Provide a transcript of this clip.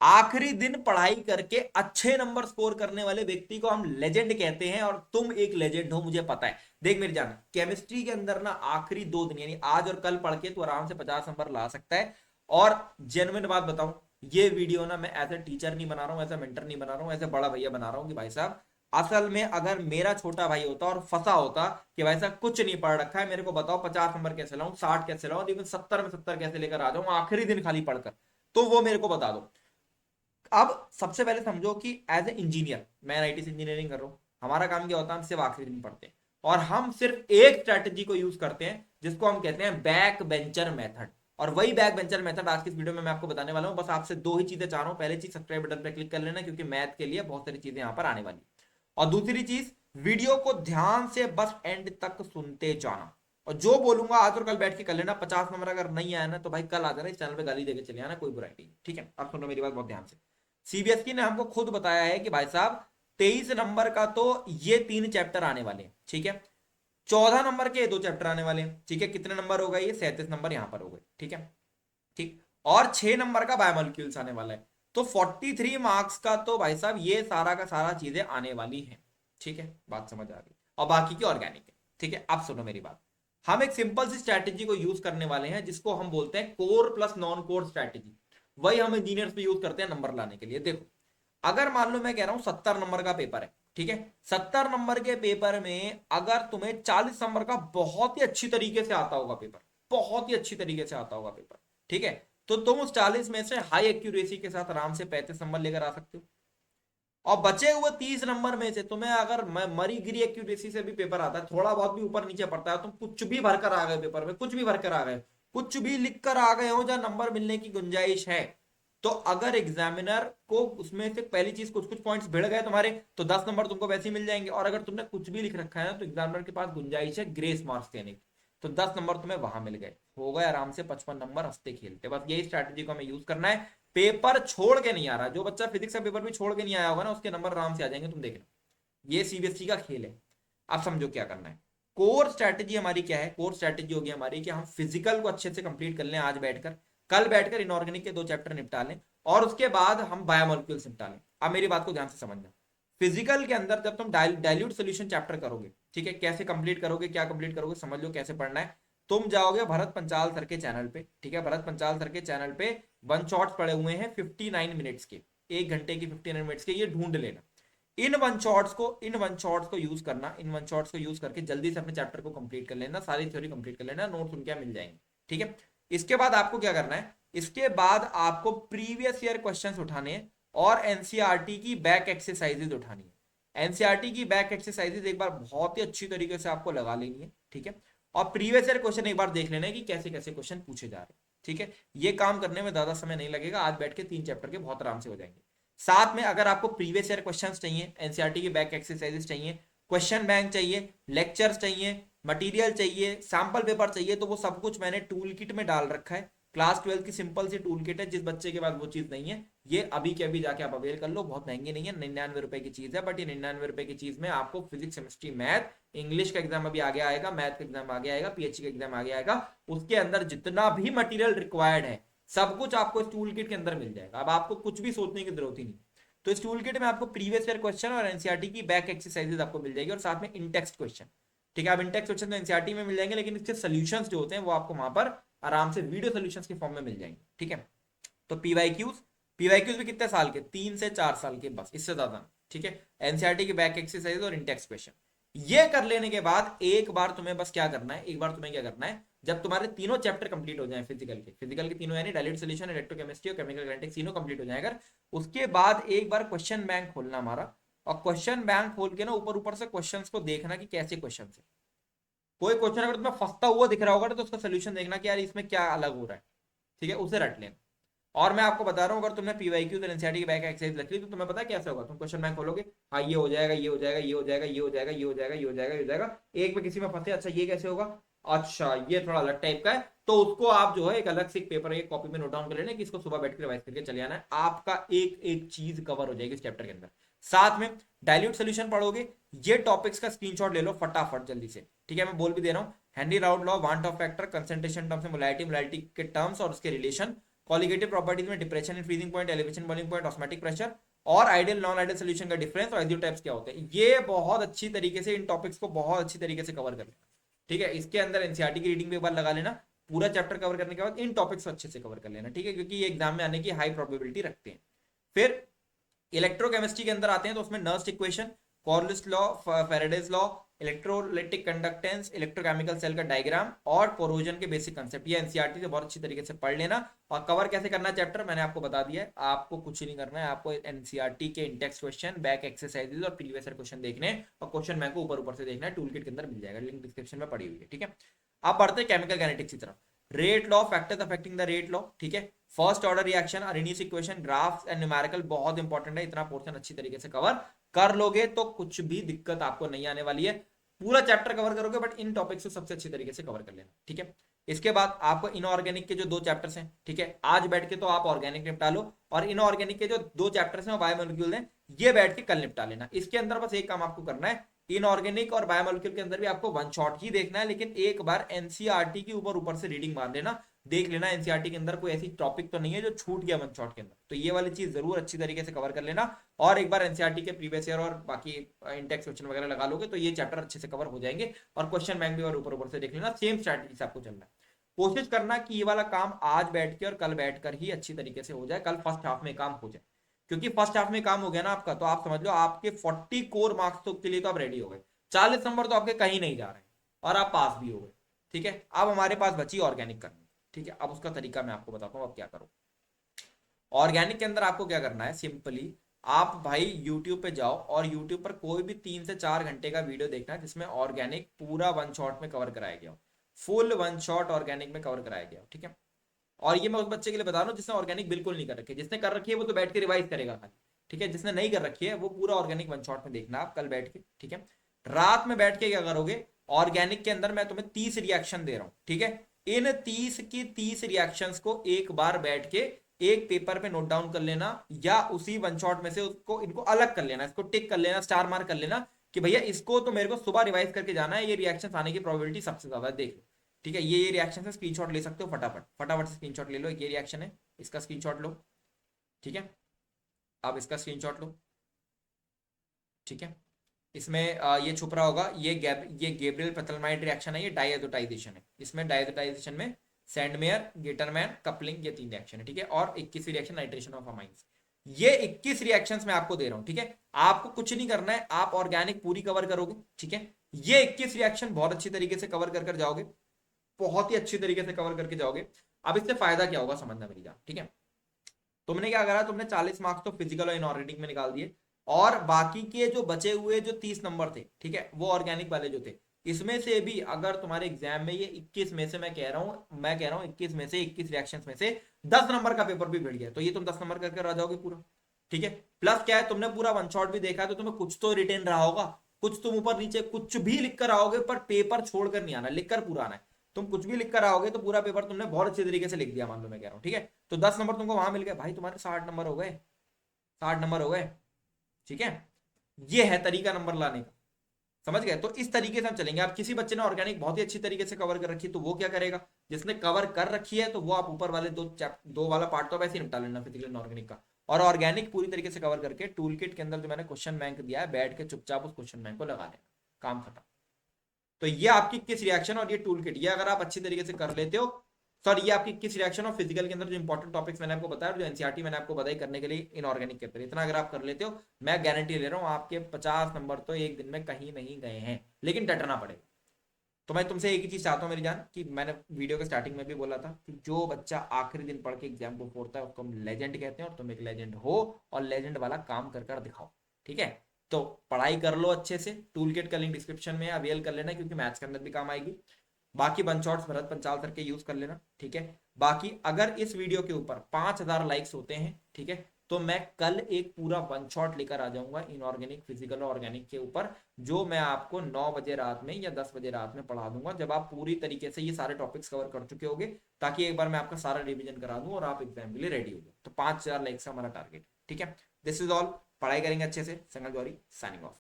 आखिरी दिन पढ़ाई करके अच्छे नंबर स्कोर करने वाले व्यक्ति को हम लेजेंड कहते हैं, और तुम एक लेजेंड हो, मुझे पता है। देख मेरी जान, केमिस्ट्री के अंदर ना आखिरी 2 दिन यानी आज और कल पढ़ के तू आराम से 50 नंबर ला सकता है। और जेन्युइन बात बताऊं, ये वीडियो ना मैं एज ए टीचर नहीं बना रहा हूं, एज ए मेंटर नहीं बना रहा हूं, एज ए बड़ा भैया बना रहा हूं कि भाई साहब, असल में अगर मेरा छोटा भाई होता और फंसा होता कि भाई साहब कुछ नहीं पढ़ रखा है, मेरे को बताओ 50 नंबर कैसे लाऊं, 60 कैसे लाऊं, लेकिन 70 में 70 कैसे लेकर आ जाऊं आखिरी दिन खाली पढ़कर, तो वो मेरे को बता दो। अब सबसे पहले समझो कि एज ए इंजीनियर, मैं आईटी से इंजीनियरिंग कर रहा हूं, हमारा काम क्या होता है, हम सिर्फ आखिरी दिन पढ़ते हैं, और हम सिर्फ एक स्ट्रैटेजी को यूज करते हैं जिसको हम कहते हैं बैक बेंचर मेथड। और वही बैक बेंचर मेथड आज की इस वीडियो में मैं आपको बताने वाला हूं। बस आपसे दो ही चीजें चाह रहा हूं। पहली चीज, सब्सक्राइब बटन पर क्लिक कर लेना, क्योंकि मैथ के लिए बहुत सारी चीजें यहां पर आने वाली। और दूसरी चीज, वीडियो को ध्यान से बस एंड तक सुनते जाना, और जो बोलूंगा आज और कल बैठ के कर लेना। 50 नंबर अगर नहीं आया ना तो भाई कल आ जाना, इस चैनल पे गाली देके चले आना, कोई बुराई नहीं, ठीक है। अब सुनो मेरी बात बहुत ध्यान से। सीबीएसई ने हमको खुद बताया है कि भाई साहब 23 नंबर का तो ये 3 चैप्टर आने वाले हैं, ठीक है। 14 नंबर के 2 चैप्टर आने वाले हैं, ठीक है। कितने नंबर हो गए, ये 37 नंबर यहां पर हो गए, ठीक है। ठीक। और 6 नंबर का बायोमोलिक्यूल्स आने वाला है। तो 43 मार्क्स का तो भाई साहब ये सारा का सारा चीजें आने वाली हैं, ठीक है। बात समझ आ गई। और बाकी की ऑर्गेनिक है, ठीक है। अब सुनो मेरी बात। हम एक सिंपल सी स्ट्रैटेजी को यूज करने वाले हैं जिसको हम बोलते हैं core plus non core strategy. वही हम इंजीनियर्स पे यूज करते हैं नंबर लाने के लिए। देखो, अगर मान लो मैं कह रहा हूं 70 नंबर का पेपर है, ठीक है। 70 नंबर के पेपर में अगर तुम्हें 40 नंबर का बहुत ही अच्छी तरीके से आता होगा पेपर, बहुत ही अच्छी तरीके से आता होगा पेपर, ठीक है, तो तुम उस 40 में से हाई एक्यूरेसी के साथ आराम से 35 नंबर लेकर आ सकते हो। और बचे हुए 30 नंबर में से तुम्हें अगर मरी गिरी एक्यूरेसी से भी पेपर आता है, थोड़ा बहुत भी ऊपर नीचे पड़ता है, तुम कुछ भी भरकर आ गए पेपर में, कुछ भी भरकर आ गए, कुछ भी लिख कर आ गए हो जहां नंबर मिलने की गुंजाइश है, तो अगर एग्जामिनर को उसमें से पहली चीज कुछ कुछ पॉइंट्स भिड़ गए तुम्हारे, तो 10 नंबर तुमको वैसे ही मिल जाएंगे। और अगर तुमने कुछ भी लिख रखा है ना, तो एग्जामिनर के पास गुंजाइश है ग्रेस मार्क्स देने की, तो 10 नंबर तुम्हें वहां मिल गए, हो गए आराम से 55 नंबर हंसते खेलते। बस यही स्ट्रैटेजी को हमें यूज करना है। पेपर छोड़ के नहीं आ रहा, जो बच्चा फिजिक्स का पेपर भी छोड़ के नहीं आया होगा ना, उसके नंबर आराम से आ जाएंगे, तुम देखना। ये सीबीएसई का खेल है। अब समझो क्या करना है। कोर स्ट्रैटेजी हमारी क्या है, कोर स्ट्रैटेजी होगी हमारी कि हम फिजिकल को अच्छे से कंप्लीट कर लें आज बैठकर, कल बैठकर इनऑर्गेनिक के 2 चैप्टर निपटा लें, और उसके बाद हम बायोमोलिक्यूल्स निपटा लें। अब मेरी बात को ध्यान से समझना। फिजिकल के अंदर जब तुम डाइल्यूट सोल्यूशन चैप्टर करोगे, ठीक है, कैसे कंप्लीट करोगे, क्या कंप्लीट करोगे, समझ लो कैसे पढ़ना है। तुम जाओगे भरत पंचाल सर के चैनल पे, ठीक है, भरत पंचाल सर के चैनल पे वन शॉट्स पड़े हुए हैं 59 मिनट्स के, 1 घंटे की 59 मिनट्स के, ये ढूंढ लेना। इन वन शॉट्स को यूज करना, इन वन शॉट्स को यूज करके जल्दी से अपने चैप्टर को कंप्लीट कर लेना, सारी थ्योरी कंप्लीट कर लेना, नोट्स उनके मिल जाएंगे, ठीक है। इसके बाद आपको क्या करना है, इसके बाद आपको प्रीवियस ईयर क्वेश्चंस उठाने हैं, और एनसीईआरटी की बैक एक्सरसाइजेज उठानी है। एनसीईआरटी की बैक एक्सरसाइजेज एक बार बहुत ही अच्छी तरीके से आपको लगा लेनी है, ठीक है। और प्रीवियस ईयर क्वेश्चन एक बार देख लेना है कि कैसे कैसे क्वेश्चन पूछे जा रहे हैं, ठीक है। ये काम करने में ज्यादा समय नहीं लगेगा, आज बैठ के 3 चैप्टर के बहुत आराम से हो जाएंगे। साथ में अगर आपको प्रीवियस ईयर क्वेश्चंस चाहिए, एनसीईआरटी की बैक एक्सरसाइजेस चाहिए, क्वेश्चन बैंक चाहिए, लेक्चर्स चाहिए, मटेरियल चाहिए, सैंपल पेपर चाहिए, तो वो सब कुछ मैंने टूल किट में डाल रखा है। क्लास 12 की सिंपल सी टूल किट है, जिस बच्चे के पास वो चीज नहीं है, ये अभी के अभी जाके आप अवेल कर लो। बहुत महंगी नहीं है, 99 रुपए की चीज है, बट ये 99 रुपए की चीज में आपको फिजिक्स, केमिस्ट्री, मैथ, इंग्लिश का एग्जाम अभी आगे आएगा, मैथ का एग्जाम आगे आएगा, पीएचडी का एग्जाम आगे आएगा, उसके अंदर जितना भी मटेरियल रिक्वायर्ड है सब कुछ आपको इस टूल किट के अंदर मिल जाएगा। अब आपको कुछ भी सोचने की जरूरत ही नहीं। तो इस टूल किट में आपको प्रीवियस ईयर क्वेश्चन और एनसीईआरटी की बैक एक्सरसाइजेज आपको मिल जाएगी, और साथ में इंटेक्स्ट क्वेश्चन, ठीक है। अब इंटेक्स्ट क्वेश्चन तो एनसीईआरटी में मिल जाएंगे, लेकिन इसके सोल्यूशंस जो होते हैं वो आपको वहां पर आराम से वीडियो सोल्यूशंस के फॉर्म में मिल जाएंगे, ठीक है। तो पीवाईक्यूज, पीवाईक्यूज भी कितने साल के, 3 से 4 साल के, बस इससे ज्यादा, ठीक है। एनसीईआरटी की बैक एक्सरसाइज और इंटेक्स्ट क्वेश्चन ये कर लेने के बाद एक बार तुम्हें बस क्या करना है, एक बार तुम्हें क्या करना है, जब तुम्हारे तीनों चैप्टर कंप्लीट हो जाए फिजिकल के तीनों यानी डायल्यूट सॉल्यूशन, इलेक्ट्रोकेमिस्ट्री और केमिकल काइनेटिक्स, तीनों कंप्लीट हो जाए अगर, उसके बाद एक बार क्वेश्चन बैंक खोलना हमारा, और क्वेश्चन बैंक खोल के ना ऊपर ऊपर से क्वेश्चंस को देखना कि कैसे क्वेश्चन है। कोई क्वेश्चन अगर तुम्हें फंसता हुआ दिख रहा होगा तो उसका सोल्यूशन देखना कि यार इसमें क्या अलग हो रहा है, ठीक है, उसे रट लेना। और मैं आपको बता रहा हूँ, अगर तुमने पीवाईक्यू और एनसीईआरटी की बैक एक्सरसाइज रख ली, तो तुम्हें पता है कैसे होगा, तुम क्वेश्चन बैंक खोलोगे, हाँ ये हो जाएगा, ये हो जाएगा, ये हो जाएगा, ये हो जाएगा, ये हो जाएगा, ये हो जाएगा, ये हो जाएगा, एक में किसी में फंसे, अच्छा ये कैसे होगा, अच्छा ये थोड़ा अलग टाइप का है, तो उसको आप जो है एक अलग से एक पेपर, एक कॉपी में नोट डाउन कर लेना कि इसको सुबह बैठ कर रिवाइज करके चले आना है। आपका एक एक चीज कवर हो जाएगी इस चैप्टर के अंदर। साथ में डाइल्यूट सोल्यूशन पढ़ोगे, ये टॉपिक्स का स्क्रीनशॉट ले लो फटाफट जल्दी से, ठीक है। मैं बोल भी दे रहा हूँ, Henry round law, want of factor, concentration terms, molality, molality के टर्म्स और उसके रिलेशन, कॉलिगेटिव प्रॉपर्टीज में depression in freezing point, elevation boiling point, osmotic pressure और आइडियल नॉन आइडियल सोल्यूशन का डिफरेंस और रेसिड्यू टाइप्स क्या होते हैं। ये बहुत अच्छी तरीके से इन टॉपिक्स को बहुत अच्छी तरीके से कवर कर लेना, ठीक है। इसके अंदर एनसीईआरटी की रीडिंग भी एक बार लगा लेना, पूरा चैप्टर कवर करने के बाद इन टॉपिक्स को अच्छे से कवर कर लेना, ठीक है, क्योंकि ये एग्जाम में आने की हाई प्रोबेबिलिटी रखते हैं। फिर इलेक्ट्रोकेमिस्ट्री के अंदर आते हैं तो उसमें Nernst equation, Kohlrausch law, Faraday's law, electrolytic conductance, electrochemical cell का डायग्राम और कोरोजन के बेसिक कंसेप्ट, ये एनसीईआरटी से बहुत अच्छी तरीके से पढ़ लेना। और कवर कैसे करना है चैप्टर मैंने आपको बता दिया है, आपको कुछ नहीं करना है, आपको एनसीईआरटी के इंडेक्स क्वेश्चन, बैक एक्सरसाइजेज और प्रीवियस ईयर क्वेश्चन देखने और क्वेश्चन बैंक को ऊपर ऊपर से देखना है, टूल किट के अंदर मिल जाएगा, लिंक डिस्क्रिप्शन में पड़ी हुई है, ठीक है। अब बढ़ते हैं केमिकल काइनेटिक्स की तरफ। Rate law, factors affecting the rate law, ठीक है, first order reaction, Arrhenius equation, graphs and numerical बहुत इंपॉर्टेंट है, इतना पोर्शन अच्छी तरीके से कवर कर लोगे तो कुछ भी दिक्कत आपको नहीं आने वाली है, पूरा चैप्टर कवर करोगे, बट इन टॉपिक्स को सबसे अच्छी तरीके से कवर कर लेना, ठीक है। इसके बाद आपको इनऑर्गेनिक के जो 2 चैप्टर्स हैं, ठीक है, आज बैठ के तो आप ऑर्गेनिक निपटा लो, और इनऑर्गेनिक के जो 2 चैप्टर्स हैं बायोमोलिक्यूल हैं, ये बैठ के कल निपटा लेना। इसके अंदर बस एक काम आपको करना है, इनऑर्गेनिक और बायोमोलिक्यूल के अंदर भी आपको वन शॉट ही देखना है, लेकिन एक बार एनसीईआरटी के ऊपर से रीडिंग मार लेना, देख लेना एनसीईआरटी के अंदर कोई ऐसी टॉपिक तो नहीं है जो छूट गया वन शॉट के अंदर, तो ये वाली चीज जरूर अच्छी तरीके से कवर कर लेना। और एक बार एनसीईआरटी के प्रीवियस ईयर और बाकी इंडेक्स क्वेश्चन वगैरह लगा लोगे तो ये चैप्टर अच्छे से कवर हो जाएंगे, और क्वेश्चन बैंक भी और ऊपर से देख लेना, सेम स्ट्रैटेजी से आपको चलना है। कोशिश करना कि ये वाला काम आज बैठ के और कल बैठकर ही अच्छी तरीके से हो जाए, कल फर्स्ट हाफ में काम हो जाए, क्योंकि फर्स्ट हाफ में काम हो गया ना आपका, तो आप समझ लो आपके 40 कोर मार्क्स तो के लिए तो आप रेडी हो गए, 40 नंबर तो आपके कहीं नहीं जा रहे हैं और आप पास भी हो गए, ठीक है। अब हमारे पास बची ऑर्गेनिक करनी, ठीक है। अब उसका तरीका मैं आपको बताता हूँ, अब क्या करो। ऑर्गेनिक के अंदर आपको क्या करना है, सिंपली आप भाई यूट्यूब पे जाओ और यूट्यूब पर कोई भी 3 से 4 घंटे का वीडियो देखना है जिसमें ऑर्गेनिक पूरा वन शॉट में कवर कराया गया हो, फुल वन शॉट ऑर्गेनिक में कवर कराया गया हो, ठीक है। और ये मैं उस बच्चे के लिए बता रहा हूँ जिसने ऑर्गेनिक बिल्कुल नहीं कर रखी है, जिसने कर रखी है वो तो बैठ के रिवाइज करेगा खाली, ठीक है। जिसने नहीं कर रखी है वो पूरा ऑर्गेनिक वन शॉट में देखना आप कल बैठ के, ठीक है। रात में बैठ के क्या करोगे, ऑर्गेनिक के अंदर मैं तुम्हें 30 रिएक्शन दे रहा हूं, ठीक है। इन 30 की 30 रिएक्शंस को एक बार बैठ के एक पेपर पे नोट डाउन कर लेना, या उसी वन शॉट में से उसको इनको अलग कर लेना, इसको टिक कर लेना, स्टार मार्क कर लेना कि भैया इसको तो मेरे को सुबह रिवाइज करके जाना है, ये रिएक्शन आने की प्रोबेबिलिटी सबसे ज्यादा देख लो, ठीक है। ये रिएक्शन से स्क्रीनशॉट ले सकते हो, फटाफट फटाफट से स्क्रीनशॉट ले लो, ये रिएक्शन है, इसका स्क्रीनशॉट लो, ठीक है। अब इसका स्क्रीनशॉट लो, ठीक है। इसमें ये छुप रहा होगा, ये गैब्रियल पेथलमाइड रिएक्शन है, ये डाइएजोटाइजेशन है, इसमें डाइएजोटाइजेशन में सैंडमेयर, गेटरमैन, कपलिंग, ये 3 रिएक्शन है, ठीक है। और 21 रिएक्शन नाइट्रेशन ऑफ अमाइंस, ये 21 रिएक्शंस मैं आपको दे रहा हूं, ठीक है। आपको कुछ नहीं करना है, आप ऑर्गेनिक पूरी कवर करोगे, ठीक है। ये 21 रिएक्शन बहुत अच्छी तरीके से कवर कर जाओगे, बहुत ही अच्छी तरीके से कवर करके जाओगे। अब इससे फायदा क्या होगा समझना मेरी जान, ठीक है। तुमने क्या करा, तुमने 40 मार्क्स तो फिजिकल और इनऑर्गेनिक में निकाल दिए, और बाकी के जो बचे हुए जो 30 नंबर थे, ठीक है, वो ऑर्गेनिक वाले जो थे, इसमें से भी अगर तुम्हारे एग्जाम में ये 21 में से मैं कह रहा हूं 21 में से 21 रिएक्शंस में से 10 नंबर का पेपर भी भिड़ गया तो ये तुम 10 नंबर करके रह जाओगे पूरा, ठीक है। प्लस क्या है, तुमने पूरा वन शॉट भी देखा है तो तुम्हें कुछ तो रिटेन रहा होगा, कुछ तुम ऊपर नीचे कुछ भी लिख कर आओगे, पर पेपर छोड़कर नहीं आना, लिखकर पूरा आना है। तुम कुछ भी लिख कर आओगे तो पूरा पेपर तुमने बहुत अच्छे तरीके से लिख दिया, मान लो मैं कह रहा हूँ, ठीक है। तो 10 नंबर तुमको वहां मिल गए, भाई तुम्हारे 60 नंबर हो गए, 60 नंबर हो गए, ठीक है। ये है तरीका नंबर लाने का, समझ गए। तो इस तरीके से हम चलेंगे। आप किसी बच्चे ने ऑर्गेनिक बहुत ही अच्छी तरीके से कवर कर रखी है तो वो क्या करेगा, जिसने कवर कर रखी है तो वो आप ऊपर वाले दो वाला पार्ट तो वैसे ही निपटा लेना फिजिकल ऑर्गेनिक का, और ऑर्गेनिक पूरी तरीके से कवर करके टूल किट के अंदर जो मैंने क्वेश्चन बैंक दिया है बैठ के चुपचाप उस क्वेश्चन बैंक को लगा लेना, काम खत्म। तो ये आपकी किस रिएक्शन और ये टूल किट, ये अगर आप अच्छी तरीके से कर लेते हो, सॉरी ये आपकी किस रिएक्शन और फिजिकल के अंदर जो इंपॉर्टेंट टॉपिक्स मैंने आपको बताया, जो एनसीईआरटी मैंने आपको बताई करने के लिए इनऑर्गेनिक के अंदर, इतना अगर आप कर लेते हो मैं गारंटी ले रहा हूँ आपके 50 नंबर तो एक दिन में कहीं नहीं गए हैं, लेकिन डटना पड़ेगा। तो मैं तुमसे एक ही चीज चाहता हूँ मेरी जान, कि मैंने वीडियो के स्टार्टिंग में भी बोला था कि जो बच्चा आखिरी दिन पढ़ के एग्जाम को फोड़ता है उसको हम लेजेंड कहते हैं, और तुम एक लेजेंड हो और लेजेंड वाला काम कर दिखाओ, ठीक है। तो पढ़ाई कर लो अच्छे से, टूल किट का लिंक डिस्क्रिप्शन में अवेल कर लेना क्योंकि मैथ्स के अंदर भी काम आएगी। बाकी one shots Bharat Panchal sir के यूज कर लेना, ठीक है। बाकी अगर इस वीडियो के ऊपर 5000 लाइक्स होते हैं, ठीक है, तो मैं कल एक पूरा वन शॉट लेकर आ जाऊंगा इनऑर्गेनिक, फिजिकल और ऑर्गेनिक के ऊपर, जो मैं आपको 9 बजे रात में या 10 बजे रात में पढ़ा दूंगा, जब आप पूरी तरीके से ये सारे टॉपिक्स कवर कर चुके होंगे, ताकि एक बार मैं आपका सारा रिवीजन करा दूं और आप एग्जाम के लिए रेडी हो गए। तो 5000 लाइक्स का हमारा टारगेट, ठीक है। दिस इज ऑल, पढ़ाई करेंगे अच्छे से। संगल गौरी साइनिंग ऑफ।